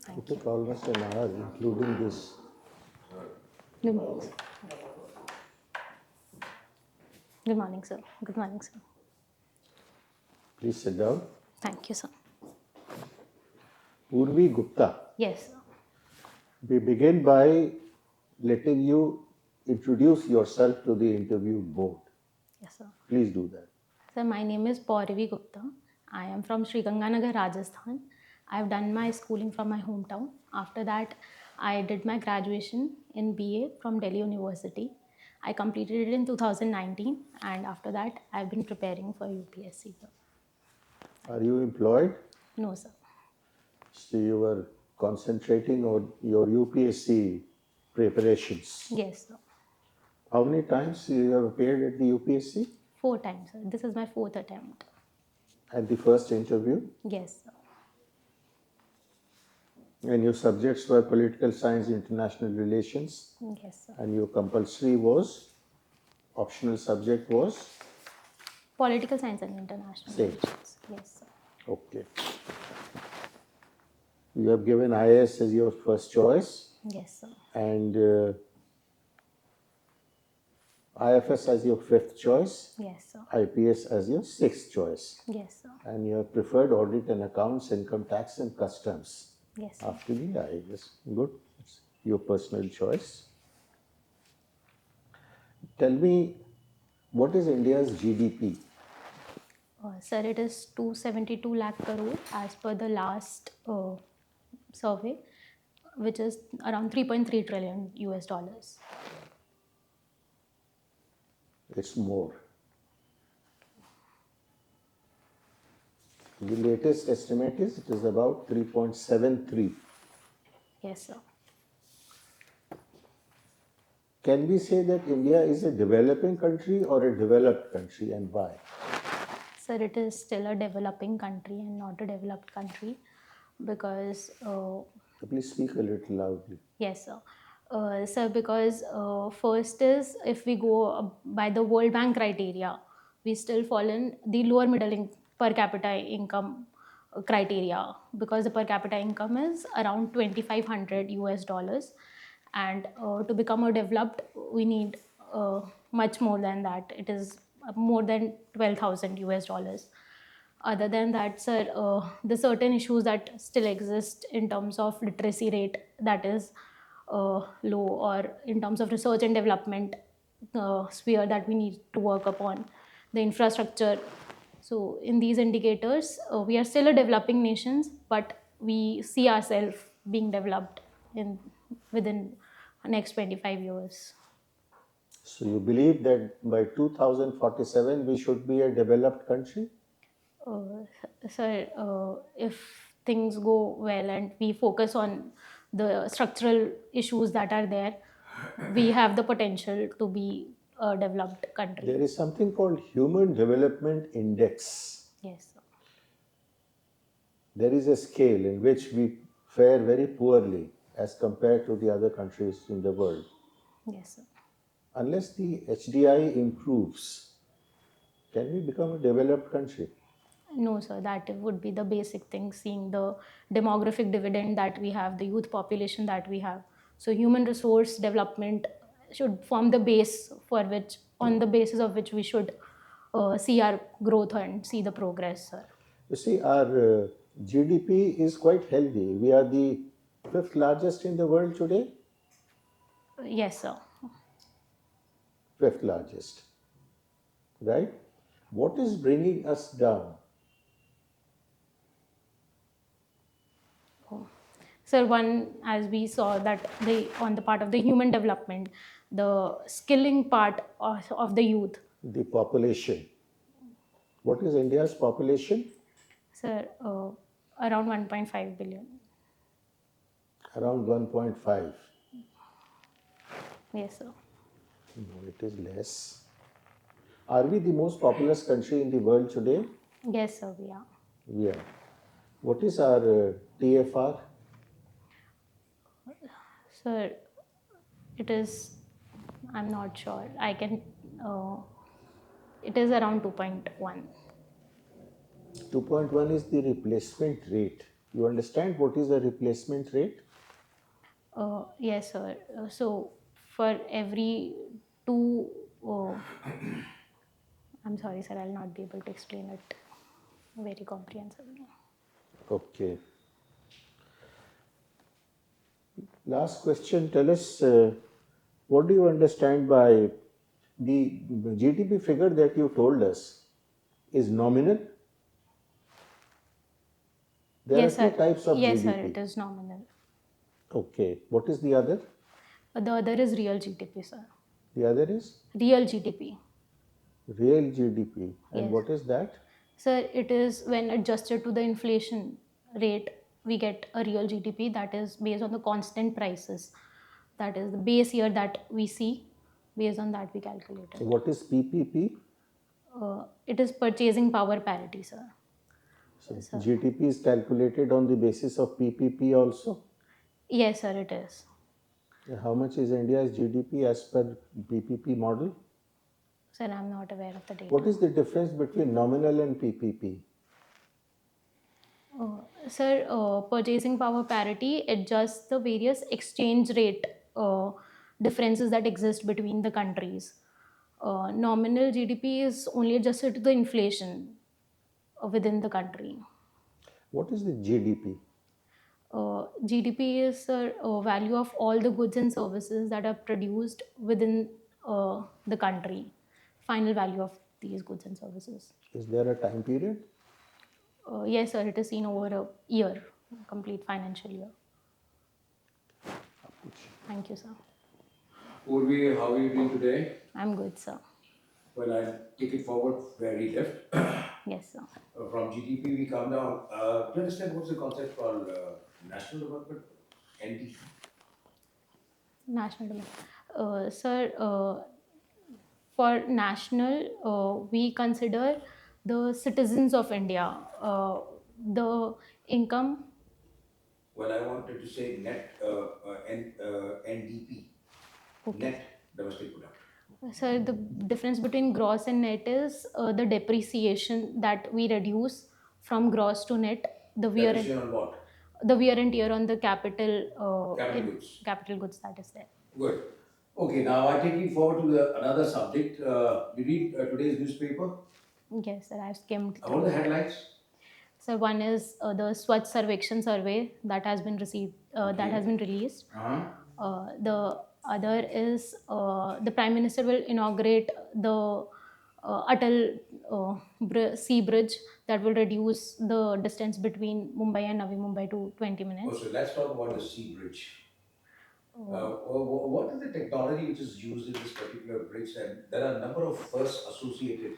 Thank It took almost an hour, including this. Good morning, sir. Good morning, sir. Good morning, sir. Please sit down. Thank you, sir. POURAVI Gupta. Yes, sir. We begin by letting you introduce yourself to the interview board. Yes, sir. Please do that. Sir, my name is POURAVI Gupta. I am from Sri Ganganagar, Rajasthan. I have done my schooling from my hometown. After that, I did my graduation in BA from Delhi University. I completed it in 2019, and after that, I've been preparing for UPSC. Are you employed? No, sir. So you were concentrating on your UPSC preparations. Yes, sir. How many times you have appeared at the UPSC? 4 times, sir. This is my 4th attempt. And the first interview? Yes, sir. And your subjects were political science, international relations. Yes, sir. And your compulsory was, optional subject was? Political science and international Same. relations. Yes, sir. Okay. You have given IAS as your first choice Yes, sir. and IFS as your fifth choice, Yes, sir. IPS as your sixth choice. Yes, sir. And you have preferred audit and accounts, income tax and customs Yes, sir. after the IAS. Good. It's your personal choice. Tell me, what is India's GDP? Sir, it is 272 lakh crore as per the last survey, which is around 3.3 trillion US dollars. It's more. The latest estimate is it is about 3.73. Yes, sir. Can we say that India is a developing country or a developed country, and why? Sir, it is still a developing country and not a developed country because Please speak a little loudly. yes, sir. Sir, because first is if we go by the World Bank criteria, we still fall in the lower middle per capita income criteria because the per capita income is around 2,500 US dollars, and to become a developed, we need much more than that. It is more than 12,000 US dollars. Other than that, sir, the certain issues that still exist in terms of literacy rate that is low, or in terms of research and development sphere that we need to work upon, the infrastructure. So in these indicators, we are still a developing nation, but we see ourselves being developed within the next 25 years. So you believe that by 2047 we should be a developed country? Sir, if things go well and we focus on the structural issues that are there, we have the potential to be a developed country. There is something called Human Development Index. Yes, sir. There is a scale in which we fare very poorly as compared to the other countries in the world. Yes, sir. Unless the HDI improves, can we become a developed country? No, sir, that would be the basic thing, seeing the demographic dividend that we have, the youth population that we have. So human resource development should form the base for which, on the basis of which we should see our growth and see the progress, sir. You see, our GDP is quite healthy. We are the fifth largest in the world today. Yes, sir. Fifth largest, right? What is bringing us down? Sir, one, as we saw that on the part of the human development, the skilling part of the youth. The population. What is India's population? Sir, around 1.5 billion. Around 1.5. Yes, sir. No, it is less. Are we the most populous country in the world today? Yes, sir, we are. We are. What is our TFR? Sir, it is, I'm not sure. It is around 2.1. 2.1 is the replacement rate. You understand what is the replacement rate? Yes, sir. So for every two, I'm sorry, sir, I'll not be able to explain it very comprehensively. Okay. Last question. Tell us, what do you understand by the GDP figure that you told us is nominal? There are Yes, two sir. types of Yes, sir, it GDP. is nominal. Okay. What is the other? The other is real GDP, sir. The other is Real GDP. real GDP. And Yes. what is that? Sir, it is when adjusted to the inflation rate, we get a real GDP that is based on the constant prices. That is the base year that we see. Based on that, we calculate So it. what is PPP? It is purchasing power parity, sir. So So, GDP is calculated on the basis of PPP also. yes, sir, it is. How much is India's GDP as per PPP model? Sir, I'm not aware of the data. What is the difference between nominal and PPP? Sir, purchasing power parity adjusts the various exchange rate differences that exist between the countries. Nominal GDP is only adjusted to the inflation within the country. What is the GDP? GDP is a value of all the goods and services that are produced within the country. Final value of these goods and services. Is there a time period? Yes, sir, it is seen over a year, complete financial year. Thank you, sir. Purvi, how are you doing today? I'm good, sir. Well, I'll take it forward where we left. Yes, sir. From GDP, we come down. Do you understand what's the concept called national development? ND. National development. Sir, for national, we consider the citizens of India, the income. Well, I wanted to say net NDP, Okay. net domestic product. Sir, the difference between gross and net is the depreciation that we reduce from gross to net, Depreciation on what? the wear and tear on the capital, Capital goods. capital goods that is there. Good. Okay, now I take you forward to another subject. You read today's newspaper. Yes, sir, I've skimmed What are through the it. headlines? So one is the Swachh Sarvekshan survey that has been received, that has been released. The other is the Prime Minister will inaugurate the Atal Sea Bridge that will reduce the distance between Mumbai and Navi Mumbai to 20 Oh, minutes. so let's talk about the sea bridge. What is the technology which is used in this particular bridge? And there are a number of firsts associated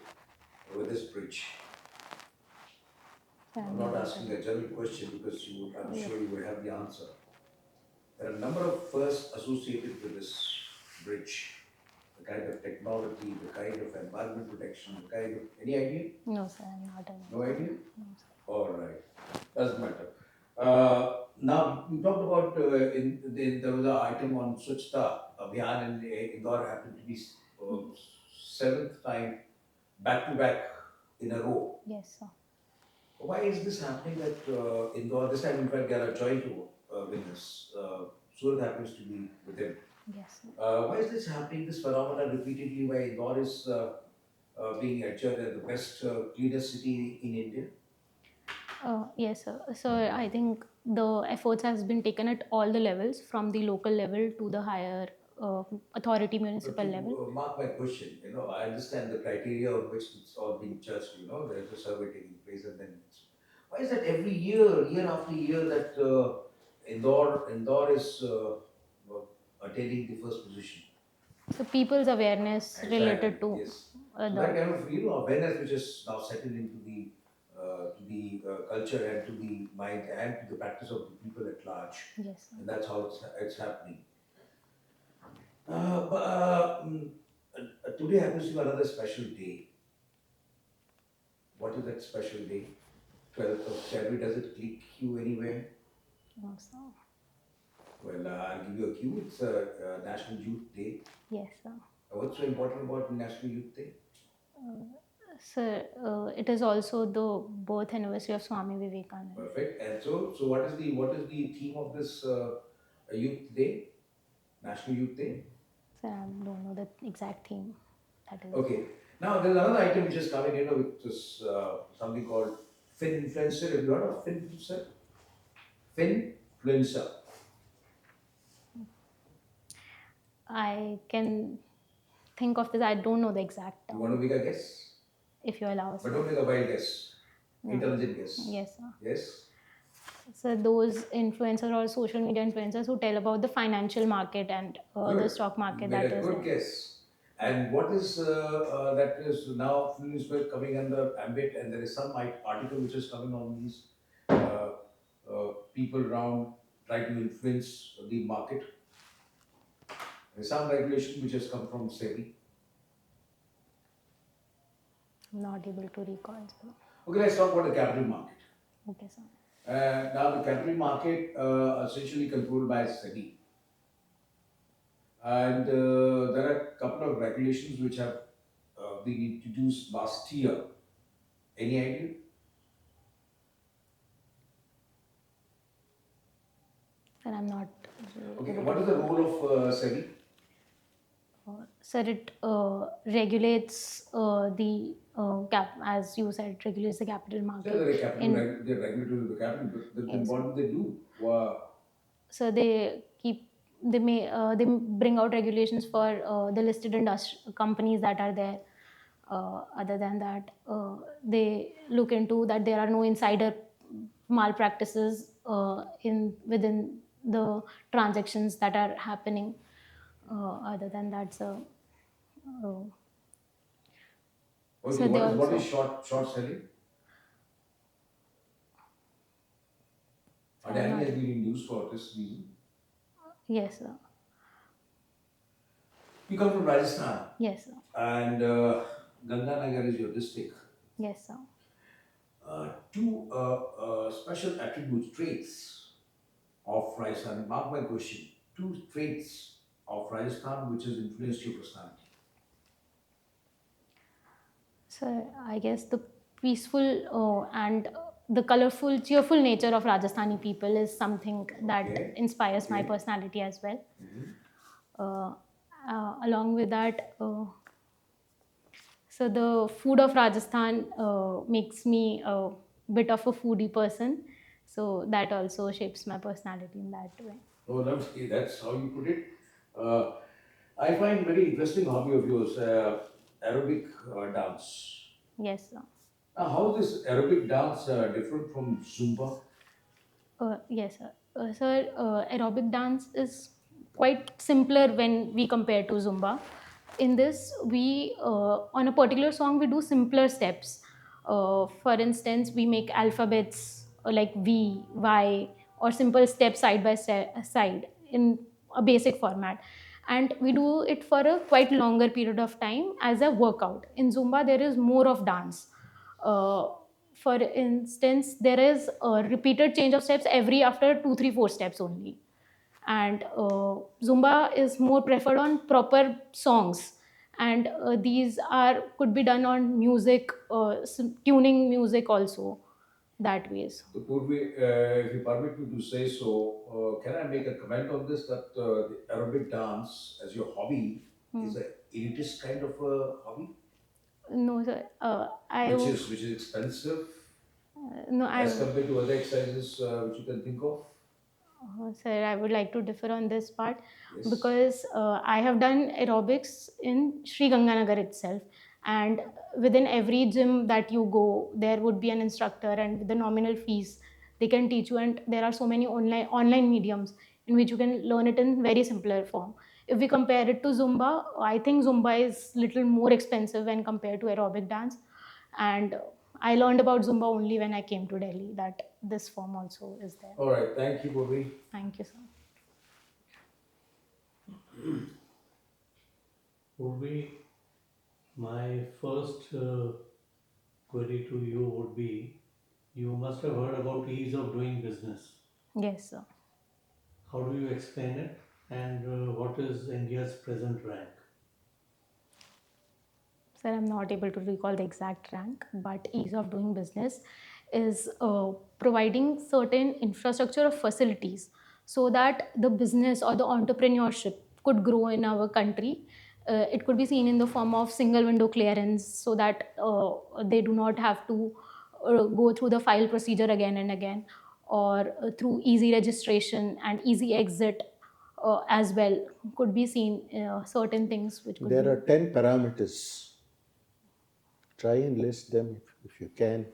with this bridge. I'm not asking a general question because I'm sure you will have the answer. There are a number of firsts associated with this bridge. The kind of technology, the kind of environment protection, the kind of any idea? No, sir, I'm not aware. No idea? No, sir. All right, doesn't matter. Now we talked about there was an item on Swachhta Abhiyan in Indore happened to be seventh time back to back in a row. Yes, sir. Why is this happening that Indore this time in fact they are joined to winners? Surat happens to be with them. Yes, sir. Why is this happening? This phenomenon repeatedly why Indore is being adjudged as the best cleanest city in India? Yes, sir. So I think the efforts has been taken at all the levels, from the local level to the higher authority municipal But level. to mark my question, I understand the criteria on which it's all being judged. There's a survey taking place, and then why is that every year, year after year, that Indore is attaining the first position? So people's awareness related to Yes. So that kind of awareness which is now settled into the culture and to the mind and to the practice of the people at large. Yes, sir. And that's how it's happening. Today happens to be another special day. What is that special day? 12th of February. Does it click you anywhere? No, sir. Well, I'll give you a cue. It's National Youth Day. Yes, sir. What's so important about National Youth Day? Sir, it is also the birth anniversary of Swami Vivekananda. Perfect. And so what is the theme of this Youth Day, National Youth Day? Sir, I don't know the exact theme. That is. Okay. Now there's another item which is coming in, which is something called Finfluencer. Have you heard of Finfluencer? Finfluencer. I can think of this. I don't know the exact You term. want to make a guess? If you allow us. But don't make a wild guess. No. Intelligent guess. Yes, sir. Yes. So those influencers or social media influencers who tell about the financial market and the Good. stock market Made that a is good there. guess. And what is that is now Finfluencer coming under ambit, and there is some article which is coming on these people around try to influence the market. There's some regulation which has come from SEBI. I'm not able to recall. So. Okay, let's talk about the capital market. Okay, sir. Now, the capital market essentially controlled by SEBI. And there are a couple of regulations which have been introduced last year. Any idea? Sir, I'm not. Okay, able what to is the recall. role of SEBI? Sir, it regulates the as you said, it regulates the capital market. So they're regulatory of the capital, but then Yes. what do they do? So they bring out regulations for the listed companies that are there. Other than that, they look into that there are no insider malpractices within the transactions that are happening. Other than that, so. Okay, So they what is also. short selling? So I'm Adani not. has been used for this reason. Yes, sir. You come from Rajasthan, Yes, sir. and Ganganagar is your district. Yes, sir. Two special attributes, traits of Rajasthan. Mark my question. Two traits of Rajasthan which has influenced your personality. So I guess the peaceful and the colorful, cheerful nature of Rajasthani people is something that Okay. inspires my Okay. personality as well. Mhm. Along with that, so the food of Rajasthan makes me a bit of a foodie person. So that also shapes my personality in that way. Oh, lovely. That's how you put it. Uh, I find very interesting hobby of yours, aerobic dance. Yes, sir. Now, how is this aerobic dance different from Zumba? Yes, sir. Sir, aerobic dance is quite simpler when we compare to Zumba. In this, we on a particular song we do simpler steps. For instance, we make alphabets like V, Y, or simple steps side by side in a basic format, and we do it for a quite longer period of time as a workout. In Zumba, there is more of dance. Uh, for instance, there is a repeated change of steps every after 2 3 4 steps only, and Zumba is more preferred on proper songs, and these are could be done on music, tuning music also, that ways. So, Purvi, if you permit me to say so, can I make a comment on this that the aerobic dance as your hobby is a elitist kind of a hobby, No, sir. which is expensive No, as compared to other exercises which you can think of? Sir, I would like to differ on this part Yes. because I have done aerobics in Sri Ganganagar itself, and within every gym that you go, there would be an instructor, and with the nominal fees, they can teach you. And there are so many online mediums in which you can learn it in very simpler form. If we compare it to Zumba, I think Zumba is little more expensive when compared to aerobic dance, and I learned about Zumba only when I came to Delhi that this form also is there. All right. Thank you, Purvi. Thank you, sir. Purvi, my first query to you would be, you must have heard about ease of doing business. Yes, sir. How do you explain it? And what is India's present rank? Sir, I'm not able to recall the exact rank, but ease of doing business is providing certain infrastructure of facilities so that the business or the entrepreneurship could grow in our country. It could be seen in the form of single window clearance so that they do not have to go through the file procedure again and again, or through easy registration and easy exit as well. Could be seen certain things which could There be. are 10 parameters. Try and list them if you can.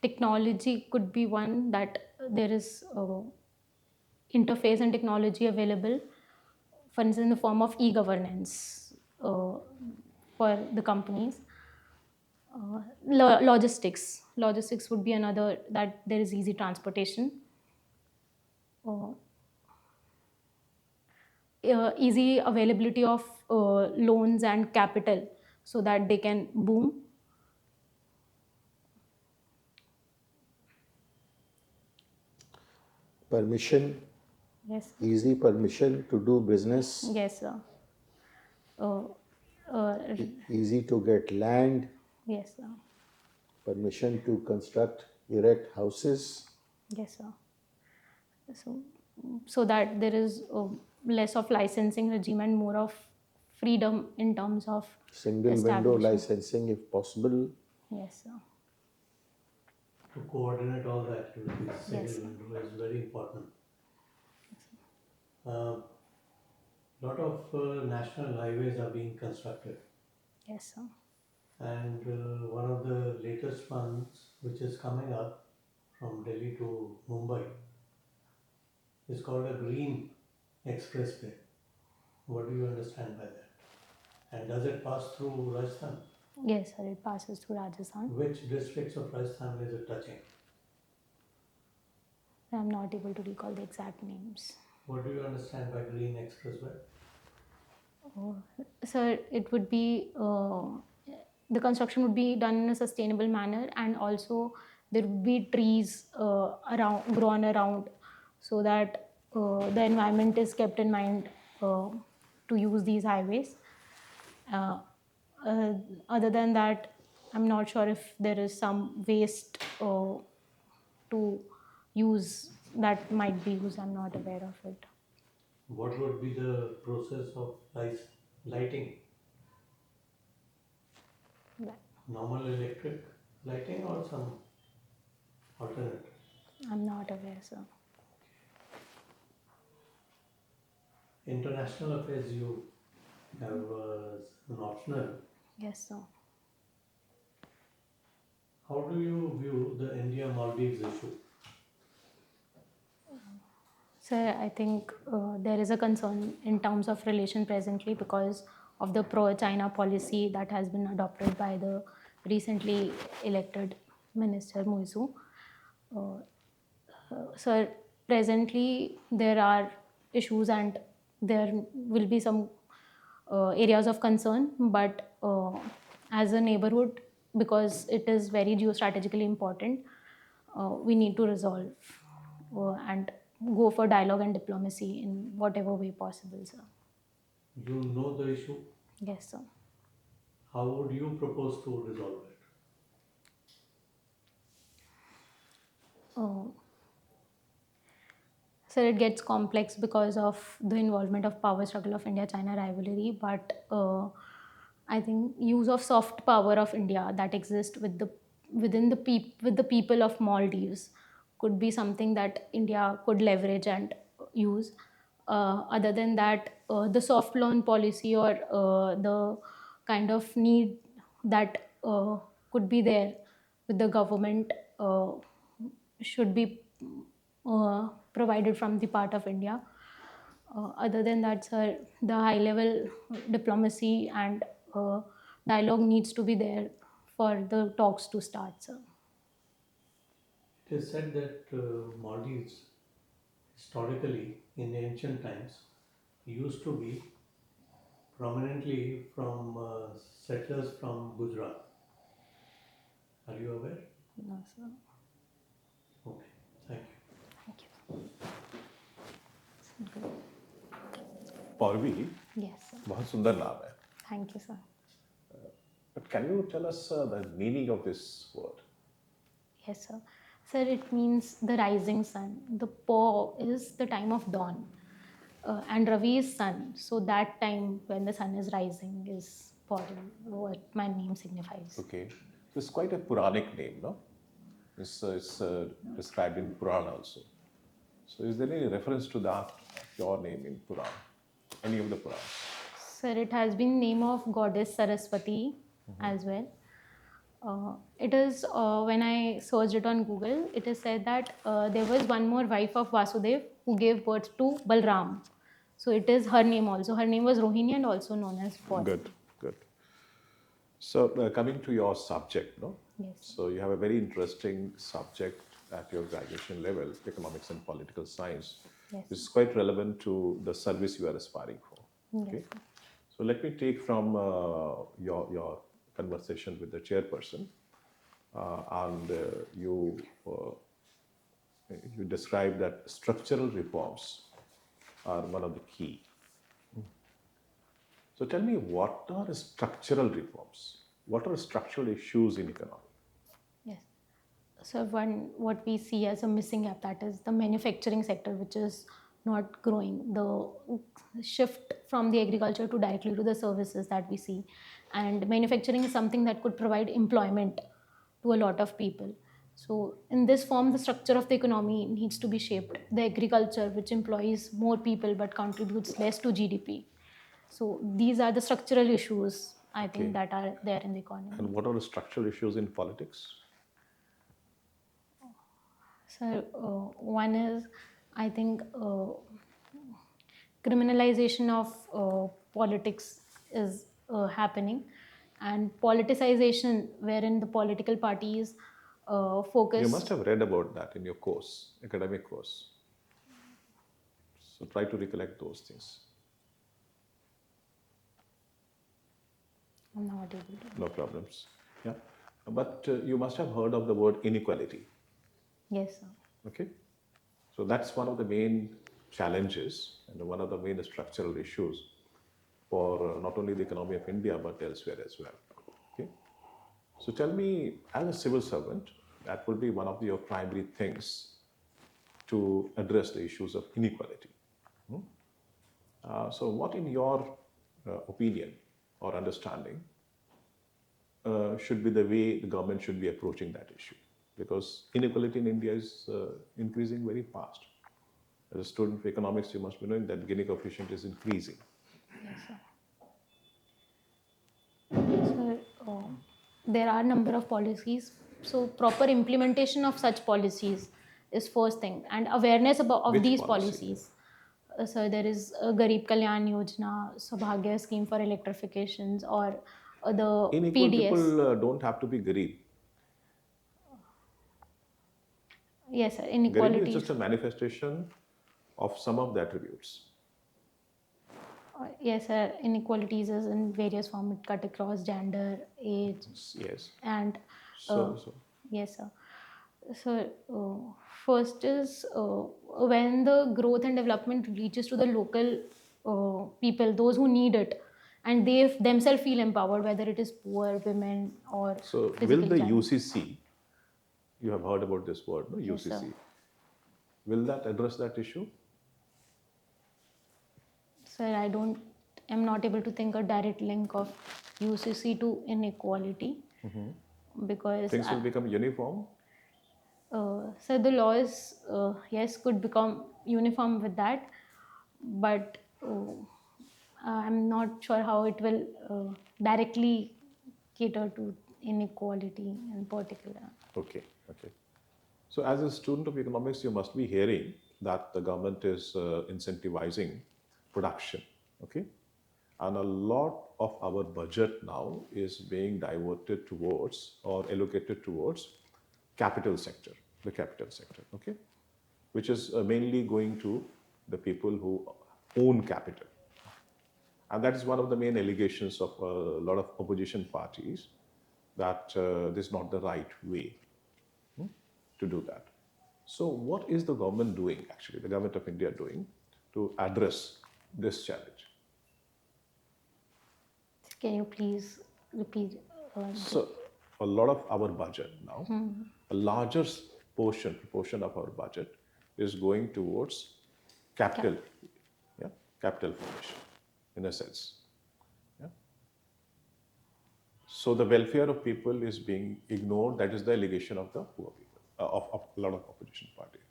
Technology could be one, that there is interface and technology available, for instance, in the form of e-governance for the companies. Logistics would be another, that there is easy transportation. Uh, Easy availability of loans and capital so that they can boom. Permission, Yes, easy permission to do business, yes, sir. Uh, uh, easy to get land, yes, sir. permission to construct, erect houses, Yes, sir. So, so that there is less of licensing regime and more of freedom in terms of single window establishing. licensing if possible. Yes, sir. To coordinate all the activities, Yes. single window is very important. Lot of national highways are being constructed, Yes, sir. and one of the latest ones which is coming up from Delhi to Mumbai is called a Green Expressway. What do you understand by that? And does it pass through Rajasthan? Yes, sir. It passes through Rajasthan. Which districts of Rajasthan is it touching? I'm not able to recall the exact names. What do you understand by Green Expressway? Sir, it would be the construction would be done in a sustainable manner, and also there would be trees grown around, so that the environment is kept in mind to use these highways. Uh, Other than that, I'm not sure if there is some waste to use that might be used. I'm not aware of it. What would be the process of lighting? That- Normal electric lighting or some alternate? I'm not aware, sir. International affairs you have an optional. Yes, sir. How do you view the India-Maldives issue? Sir, I think there is a concern in terms of relation presently because of the pro-China policy that has been adopted by the recently elected Minister Muizu. Sir, presently there are issues and there will be some areas of concern, but as a neighborhood, because it is very geostrategically important, we need to resolve and go for dialogue and diplomacy in whatever way possible, sir. You know the issue. Yes, sir. How would you propose to resolve it? Uh, Sir, it gets complex because of the involvement of power struggle of India-China rivalry, but I think use of soft power of India that exists with the people of Maldives could be something that India could leverage and use. Other than that, the soft loan policy or the kind of need that could be there with the government should be provided from the part of India. Other than that, sir, the high level diplomacy and dialogue needs to be there for the talks to start, sir. It is said that Maldives, historically in ancient times, used to be prominently from settlers from Gujarat. Are you aware? No, sir. Okay, thank you. Thank you. Pauravi Yes, sir. बहुत सुंदर नाम है Thank you, sir. But can you tell us the meaning of this word? Yes, sir. Sir, it means the rising sun. The Po is the time of dawn, and Ravi is sun. So that time when the sun is rising is Pauri, what my name signifies. Okay, so it's quite a Puranic name, no? It's described in Purana also. So is there any reference to that, your name in Purana? Any of the Puranas? Sir, it has been name of goddess Saraswati as well. It is when I searched it on Google, it is said that there was one more wife of Vasudev who gave birth to Balram. So it is her name also. Her name was Rohini and also known as Pauri. Good, good. So coming to your subject, no? Yes. So you have a very interesting subject at your graduation level, economics and political science. Yes. This is quite relevant to the service you are aspiring for. Yes. Okay. So let me take from your conversation with the chairperson, and you describe that structural reforms are one of the key. So tell me, what are structural reforms? What are structural issues in economy? Yes. So what we see as a missing gap, that is the manufacturing sector, which is not growing. The shift from the agriculture to directly to the services that we see, and manufacturing is something that could provide employment to a lot of people. So in this form, the structure of the economy needs to be shaped. The agriculture, which employs more people but contributes less to GDP. So these are the structural issues I think that are there in the economy. And what are the structural issues in politics? So one is, I think, criminalization of politics is happening, and politicization, wherein the political parties focus. You must have read about that in your course, academic course. So try to recollect those things. I'm not able to. No problems. Yeah. But you must have heard of the word inequality. Yes, sir. Okay. So that's one of the main challenges and one of the main structural issues for not only the economy of India but elsewhere as well. Okay. So tell me, as a civil servant, that will be one of your primary things to address the issues of inequality. So what, in your opinion or understanding, should be the way the government should be approaching that issue? Because inequality in India is increasing very fast. As a student of economics, you must be knowing that Gini coefficient is increasing. Yes, sir. So there are number of policies. So proper implementation of such policies is first thing, and awareness of Which these policy? policies. So there is a Garib Kalyan Yojana, Sabhagya scheme for electrifications, or the Unequal PDS. people don't have to be Garib. Yes, sir. Garib is Inequality. just a manifestation of some of the attributes. Yes, sir. Inequalities is in various forms. It cut across gender, age, Yes. and So yes, sir. So first is when the growth and development reaches to the local people, those who need it, and they themselves feel empowered, whether it is poor, women, or will physical the challenge. UCC, you have heard about this word, no? Yes, UCC. sir. Will that address that issue? Sir, I'm not able to think a direct link of UCC to inequality, because Things will become uniform. so the laws, yes, could become uniform with that, but I'm not sure how it will directly cater to inequality in particular. Okay, okay. So as a student of economics, you must be hearing that the government is incentivizing production, okay? And a lot of our budget now is being diverted towards or allocated towards capital sector, the capital sector, okay? Which is mainly going to the people who own capital. And that is one of the main allegations of a lot of opposition parties, that this is not the right way to do that. So what is the government doing, actually, the government of India doing to address this challenge? Can you please repeat? So a lot of our budget now, a larger proportion of our budget is going towards capital, yeah, capital formation, in a sense. Yeah. So the welfare of people is being ignored. That is the allegation of the poor people, of a lot of opposition parties.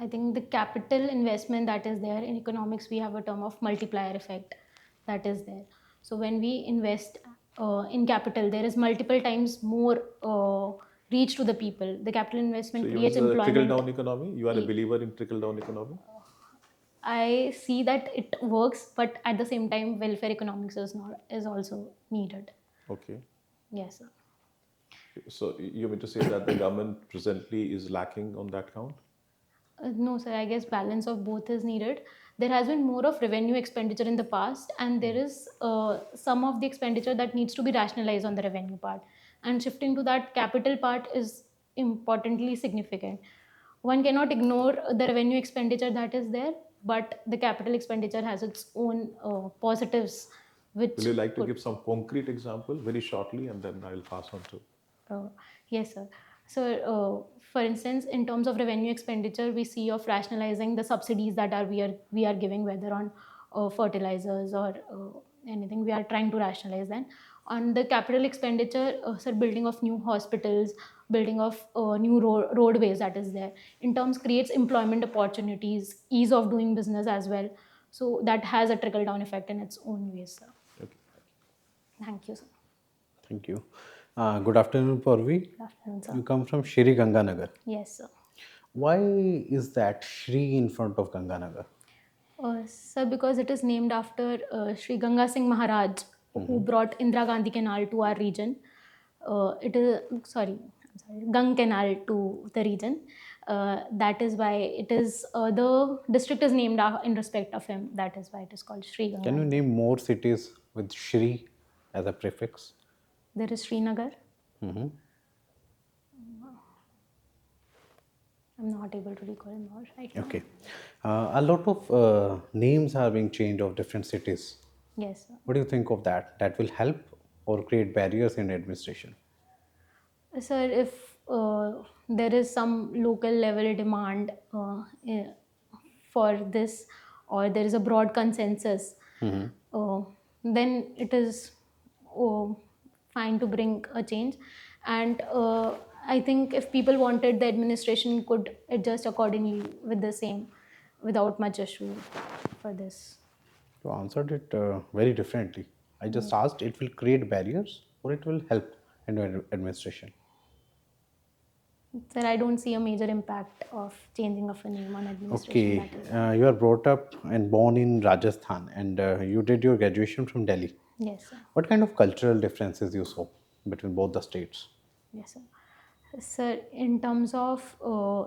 I think the capital investment that is there in economics, we have a term of multiplier effect that is there. So when we invest in capital, there is multiple times more reach to the people. The capital So investment you creates use a trickle employment. down economy. You are a believer in trickle down economy. I see that it works, but at the same time, welfare economics is also needed. Okay. Yes, sir. So you mean to say that the government presently is lacking on that count? No, sir. I guess balance of both is needed. There has been more of revenue expenditure in the past, and there is some of the expenditure that needs to be rationalized on the revenue part. And shifting to that capital part is importantly significant. One cannot ignore the revenue expenditure that is there, but the capital expenditure has its own positives, which Will you like to could. give some concrete example very shortly, and then I'll pass on to. Uh, yes, sir. So, for instance, in terms of revenue expenditure, we see of rationalizing the subsidies that we are giving, whether on fertilizers or anything. We are trying to rationalize them. On the capital expenditure, sir, building of new hospitals, building of new roadways that is there. In terms creates employment opportunities, ease of doing business as well. So that has a trickle down effect in its own ways, sir. Okay. Thank you, sir. Thank you. Good afternoon, Purvi. Good afternoon, You sir. come from Shri Ganganagar. Yes, sir. Why is that Shri in front of Ganganagar? Sir, because it is named after Sri Ganga Singh Maharaj, who brought Indira Gandhi Canal to our region. Gang Canal to the region. That is why it is the district is named in respect of him. That is why it is called Sri Ganga. Can you name more cities with Shri as a prefix? There is Srinagar. Mm-hmm. I'm not able to recall more right now. Okay. A lot of names are being changed of different cities. Yes, sir. What do you think of that? That will help or create barriers in administration? Sir, if there is some local level demand for this, or there is a broad consensus, then it is fine to bring a change. And I think if people wanted, the administration could adjust accordingly with the same without much issue for this. You answered it very differently. I just asked it will create barriers or it will help in administration. Sir, I don't see a major impact of changing of a name on administration. Okay, That is. you are brought up and born in Rajasthan and you did your graduation from Delhi. Yes, sir. What kind of cultural differences you saw between both the states? Yes, sir. Sir, in terms of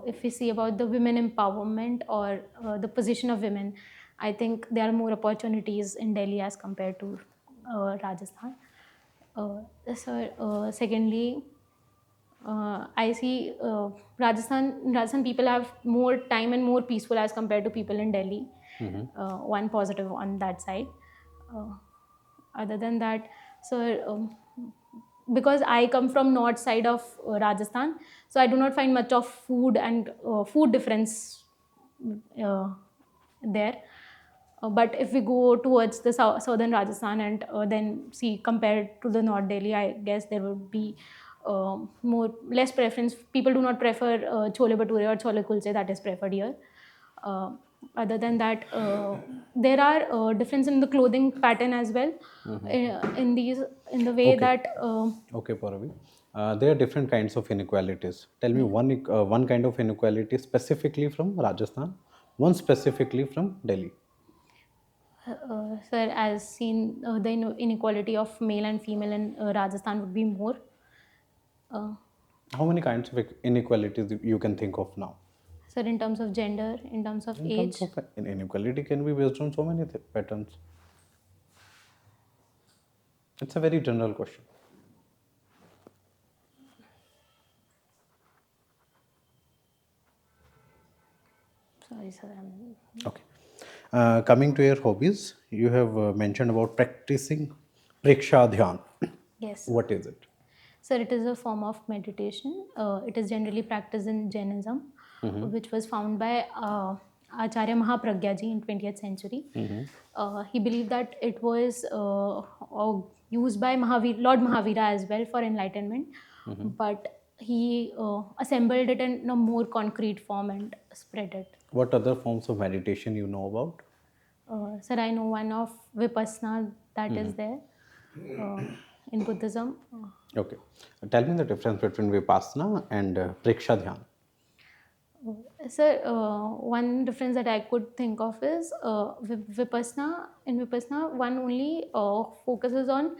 if we see about the women empowerment or the position of women, I think there are more opportunities in Delhi as compared to Rajasthan. Sir, secondly, I see Rajasthan people have more time and more peaceful as compared to people in Delhi. One positive on that side. Other than that, so because I come from north side of Rajasthan, so I do not find much of food and food difference there. But if we go towards the southern Rajasthan and then see compared to the North Delhi, I guess there would be less preference. People do not prefer chole bhature or chole kulche that is preferred here. Other than that, there are difference in the clothing pattern as well. In the way Okay. that Okay, Pauravi. There are different kinds of inequalities. Tell me one kind of inequality specifically from Rajasthan, one specifically from Delhi. sir, as seen, the inequality of male and female in Rajasthan would be more. How many kinds of inequalities you can think of now? Sir, in terms of gender, in terms of In age. terms of inequality can be based on so many patterns. It's a very general question. Sorry, sir. Okay. Coming to your hobbies, you have mentioned about practicing Priksha Dhyan. Yes. What is it? Sir, it is a form of meditation. It is generally practiced in Jainism, which was found by Acharya Mahapragya ji in 20th century. He believed that it was used by Lord Mahavira as well for enlightenment, but he assembled it in a more concrete form and spread it. What other forms of meditation you know about? Sir, I know one of Vipassana that is there uh, in Buddhism. Okay. Tell me the difference between Vipassana and Priksha Dhyan. Sir, one difference that I could think of is Vipassana. In Vipassana, one only focuses on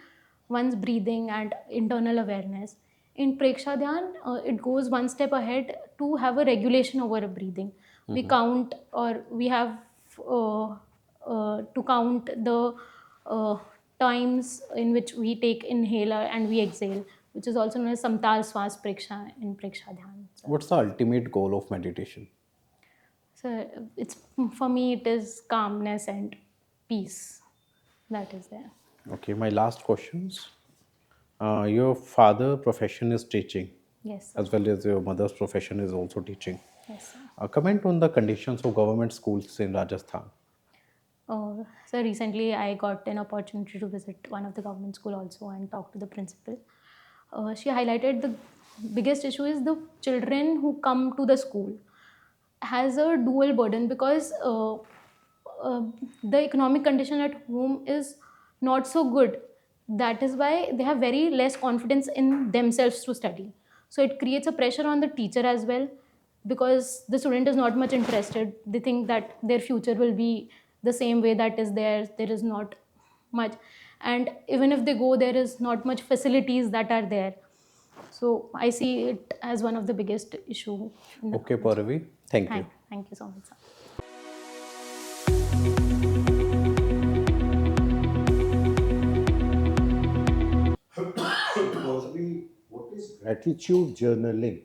one's breathing and internal awareness. In Preksha Dhyan, it goes one step ahead to have a regulation over a breathing. We count, or we have to count the uh, times in which we take inhaler and we exhale, which is also known as Samtal Swas Preksha in Preksha Dhyan. What's the ultimate goal of meditation? So it's, for me, it is calmness and peace that is there. Okay, my last questions. Your father profession is teaching, Yes, sir. as well as your mother's profession is also teaching. Yes, sir. Comment on the conditions of government schools in Rajasthan. So recently I got an opportunity to visit one of the government school also and talk to the principal. She highlighted the biggest issue is the children who come to the school has a dual burden because the economic condition at home is not so good. That is why they have very less confidence in themselves to study. So it creates a pressure on the teacher as well because the student is not much interested. They think that their future will be the same way that is there. There is not much. And even if they go, there is not much facilities that are there. So I see it as one of the biggest issue. Okay, Pauravi, thank you. Thank you so much, sir. What is gratitude journaling?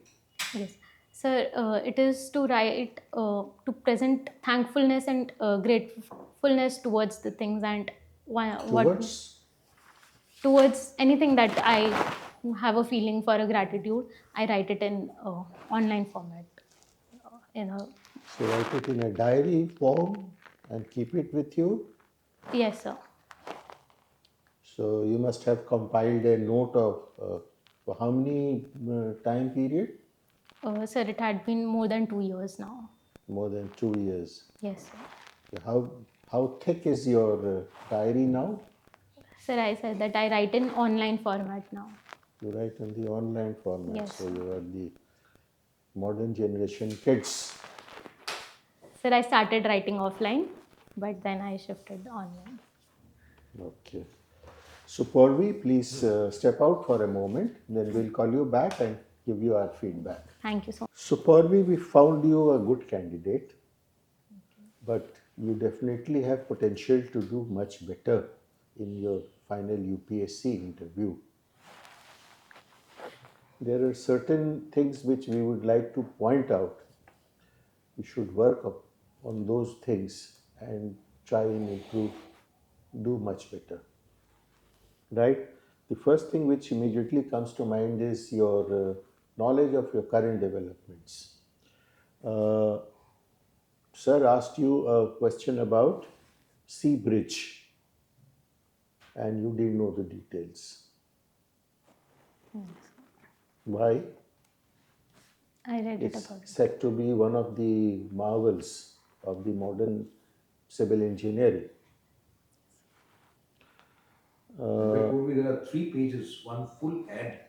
Yes. Sir, it is to write, to present thankfulness and gratefulness towards the things and Towards? towards anything that I have a feeling for a gratitude. I write it in online format. In a, So write it in a diary form and keep it with you. yes, sir. So you must have compiled a note of for how many time period? Sir, it had been more than 2 years now. More than 2 years. Yes, sir. How thick is your diary now? Sir, I said that I write in online format now. You write in the online format. Yes, So sir. you are the modern generation kids. Sir, I started writing offline, but then I shifted online. Okay. So Pauravi, please step out for a moment. Then we'll call you back and give you our feedback. Thank you so much. So Pauravi, we found you a good candidate, but you definitely have potential to do much better in your final UPSC interview. There are certain things which we would like to point out. You should work on those things and try and improve, do much better. Right? The first thing which immediately comes to mind is your knowledge of your current developments. Sir asked you a question about Sea Bridge and you didn't know the details. Why? I read it It's about it. said to be one of the marvels of the modern civil engineering. There are 3 pages, one full ad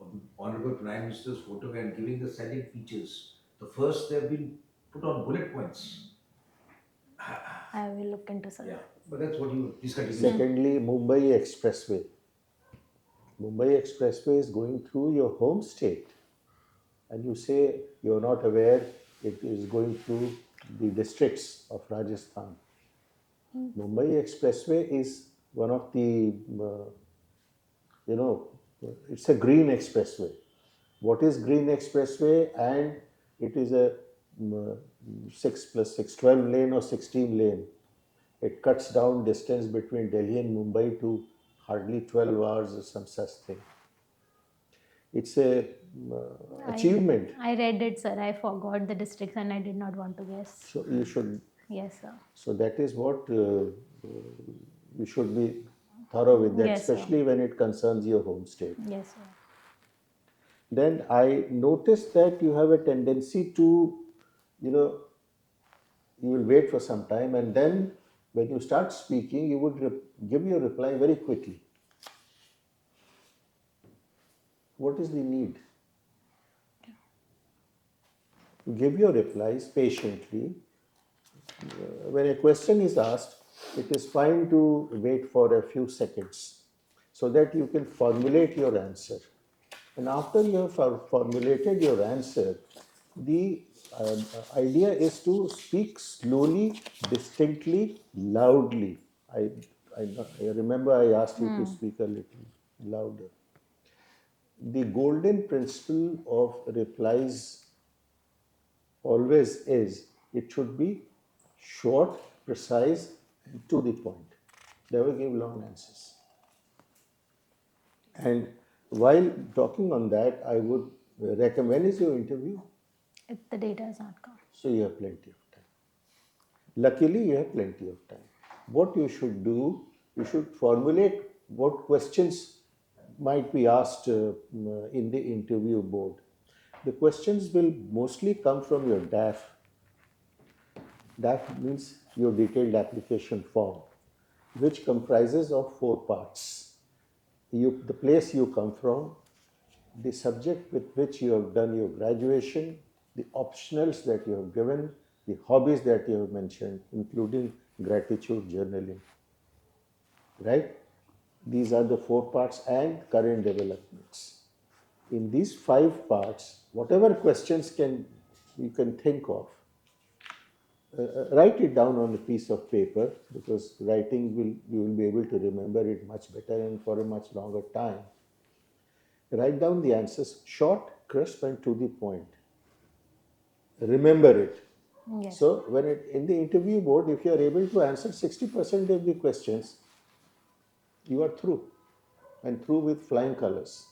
of the Honorable Prime Minister's photo and giving the salient features. The first, they've been put on bullet points. I will look into sir. Yeah, but that's what you please continue. Secondly, Mumbai Expressway. Mumbai Expressway is going through your home state, and you say you're not aware it is going through the districts of Rajasthan. Mumbai Expressway is one of the, it's a green expressway. What is green expressway? And it is a 6 plus 6, 12 lane or 16 lane. It cuts down distance between Delhi and Mumbai to hardly 12 hours or some such thing. It's a achievement. I read it, sir. I forgot the districts and I did not want to guess. So you should. Yes, sir. So that is what you should be thorough with that, Yes, sir. especially when it concerns your home state. Yes, sir. Then I noticed that you have a tendency to, you will wait for some time, and then when you start speaking, you would give your reply very quickly. What is the need? Give your replies patiently. When a question is asked, it is fine to wait for a few seconds so that you can formulate your answer. And after you have formulated your answer, the idea is to speak slowly, distinctly, loudly. I remember I asked you to speak a little louder. The golden principle of replies always is it should be short, precise, and to the point. Never give long answers. And while talking on that, I would recommend, when is your interview? The data has not come. So you have plenty of time. Luckily, you have plenty of time. What you should do, you should formulate what questions might be asked in the interview board. The questions will mostly come from your DAF. DAF means your detailed application form, which comprises of 4 parts. The place you come from, the subject with which you have done your graduation, the optionals that you have given, the hobbies that you have mentioned, including gratitude journaling. Right? These are the 4 parts and current developments. In these 5 parts, whatever questions you can think of, write it down on a piece of paper, because you will be able to remember it much better and for a much longer time. Write down the answers, short, crisp, and to the point. Remember it. Yes. So in the interview board, if you are able to answer 60% of the questions, you are through, and through with flying colors.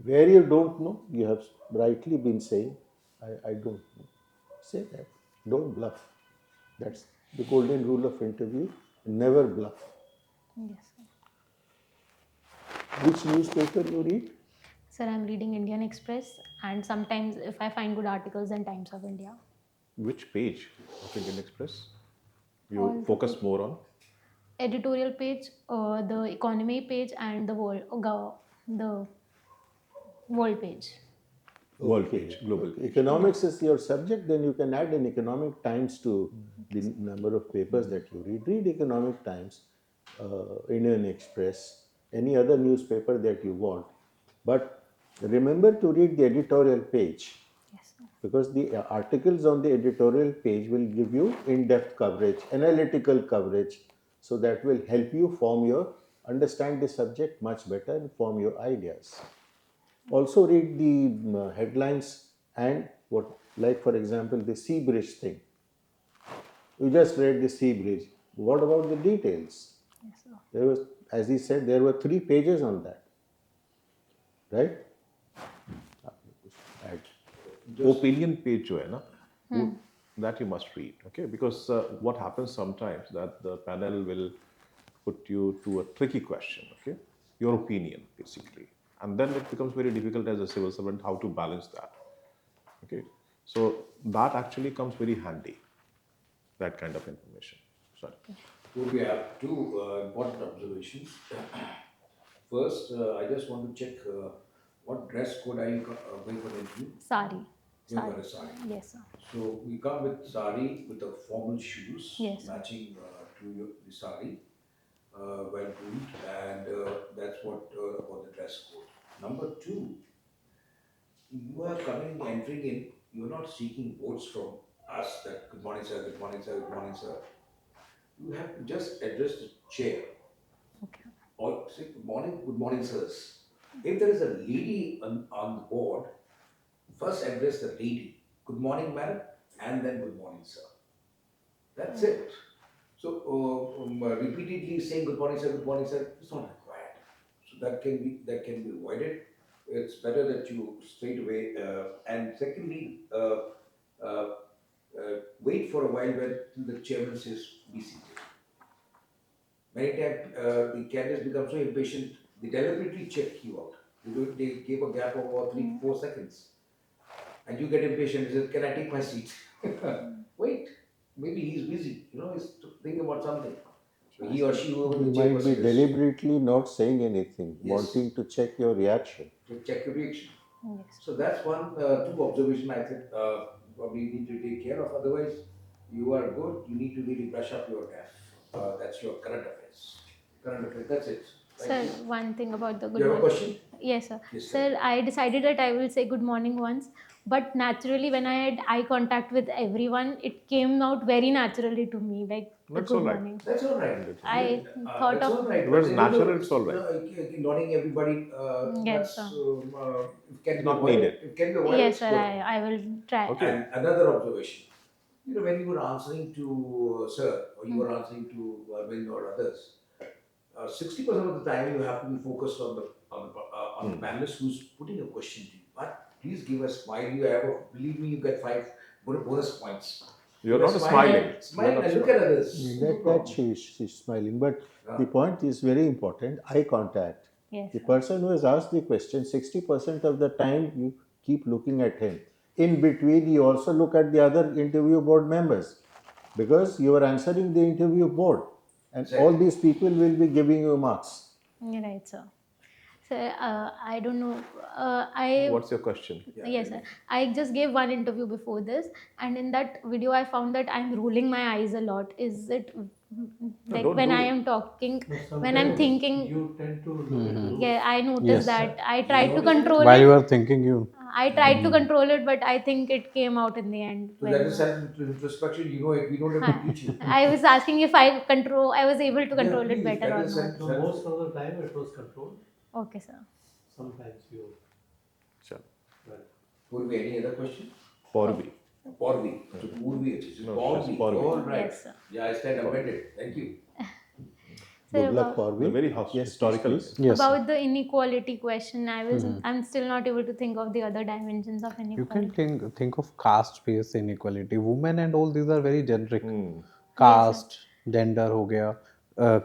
Where you don't know, you have rightly been saying, I don't know. Say that. Don't bluff. That's the golden rule of interview. Never bluff. Yes, sir. Which newspaper you read? Sir, I'm reading Indian Express, and sometimes if I find good articles, then Times of India. Which page of Indian Express you All the focus more on? Editorial page, the economy page, and the world page. World Okay. page, global Okay. page. Economics is your subject, then you can add an economic times to the number of papers that you read. Read economic times, Indian Express, any other newspaper that you want. But remember to read the editorial page, Yes, sir. because the articles on the editorial page will give you in-depth coverage, analytical coverage, so that will help you understand the subject much better and form your ideas. Also read the headlines and like for example, the sea bridge thing. You just read the sea bridge. What about the details? Yes, sir. There was, as he said, there were 3 pages on that. Right? Opinion page जो है ना, that you must read, okay? Because what happens sometimes that the panel will put you to a tricky question, okay? Your opinion, basically. And then it becomes very difficult as a civil servant how to balance that, okay? So that actually comes very handy, that kind of information. Sorry. We have 2 important observations. First, I just want to check what dress code are you going for the interview? Sari. You got a sari. Yes, sir. So we come with sari with the formal shoes Yes. matching to the sari, well groomed, and that's what about the dress code. Number 2, you are entering in. You are not seeking votes from us that good morning sir, good morning sir, good morning sir. You have to just address the chair Okay. or say good morning sirs. If there is a lady on the board, first address the lady, good morning madam, and then good morning sir. That's it. So repeatedly saying good morning sir, it's not required. So that can be avoided. It's better that you straight away. And secondly, wait for a while when the chairman says be seated. Many times the candidates become so impatient, they deliberately check you out. They give a gap of about 3-4 seconds, and you get impatient. You say, "Can I take my seat?" Wait, maybe he's busy. He's thinking about something. He or she, whoever He the might be chairperson is, deliberately not saying anything, Yes. wanting to check your reaction. to check your reaction. Yes. So that's two observation I think probably you need to take care of. Otherwise, you are good. You need to really brush up your gap. That's your current affairs. Current affairs. That's it. Sir, Thank you. one thing about the good You have a morning. question? Yes, sir. Yes, Sir, I decided that I will say good morning once, but naturally, when I had eye contact with everyone, it came out very naturally to me, like the That's good all right. morning. That's all right. I thought That's of all right. If it's But, natural, it's all right. Nodding everybody. Yes, That's sir. it can be Not avoided. needed. It can be avoided. Yes, It's sir. good. I will try. Okay. And another observation, when you were answering to sir, or you were answering to Arvind or others, 60% of the time you have to be focused on the panelist who's putting a question to you. But please give a smile. Believe me, you get 5 bonus points. You're You not smile smiling. Smile You're not and look smiling. at others. No That problem. she's smiling. But Yeah. the point is very important, eye contact. Yes, The sir. person who has asked the question, 60% of the time you keep looking at him. In between, you also look at the other interview board members because you are answering the interview board and all Exactly. these people will be giving you marks. Right, sir. So I don't know. What's your question? Yes, sir. I just gave one interview before this, and in that video, I found that I'm rolling my eyes a lot. Is it like don't when do I it. am talking, But when I'm sometimes thinking? you tend to look into Yeah, I noticed Yes. that. I You tried to notice it? control While you it. are thinking, you. I tried to control it, but I think it came out in the end. So very that is well. self-introspection. You know it. We don't have to teach you. I was asking if I was able to control it please, better that or is not. no, most of the time it was controlled. Okay, sir. Sometimes you Sure. Purvi, any other question? POURAVI. Porvi. So Purvi, it is No, Porvi. she's Porvi. All right. Yes, sir. Yeah, I stand amended. Thank you. Sir, Good luck, about, Parvi. Very Yes, historical. please. Yes. about the inequality question, I'm still not able to think of the other dimensions of You can inequality. think of caste-based inequality. Women and all these are very generic. Hmm. Caste, gender हो गया,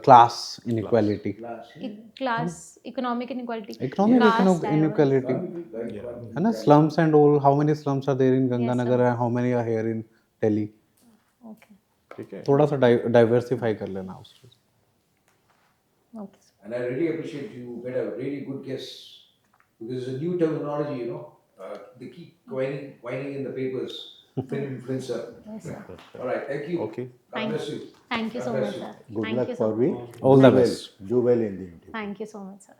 class inequality. Last. Class, economic inequality, Economic caste, I was. inequality. Like है ना? Slums and all. How many slums are there in Yes, Ganganagar sir. and how many are here in Delhi? Okay. ठीक है. थोड़ा सा diversify कर लेना उसको. Okay, sir. And I really appreciate you get a really good guess because it's a new terminology, they keep whining in the papers. Film influencer. Yes, sir. All right, thank you. Okay. God bless you. Thank you God so bless much, you. sir. Good Thank luck, you so Parvi. much. All the Do well. best. Do well in the interview. Thank you so much, sir.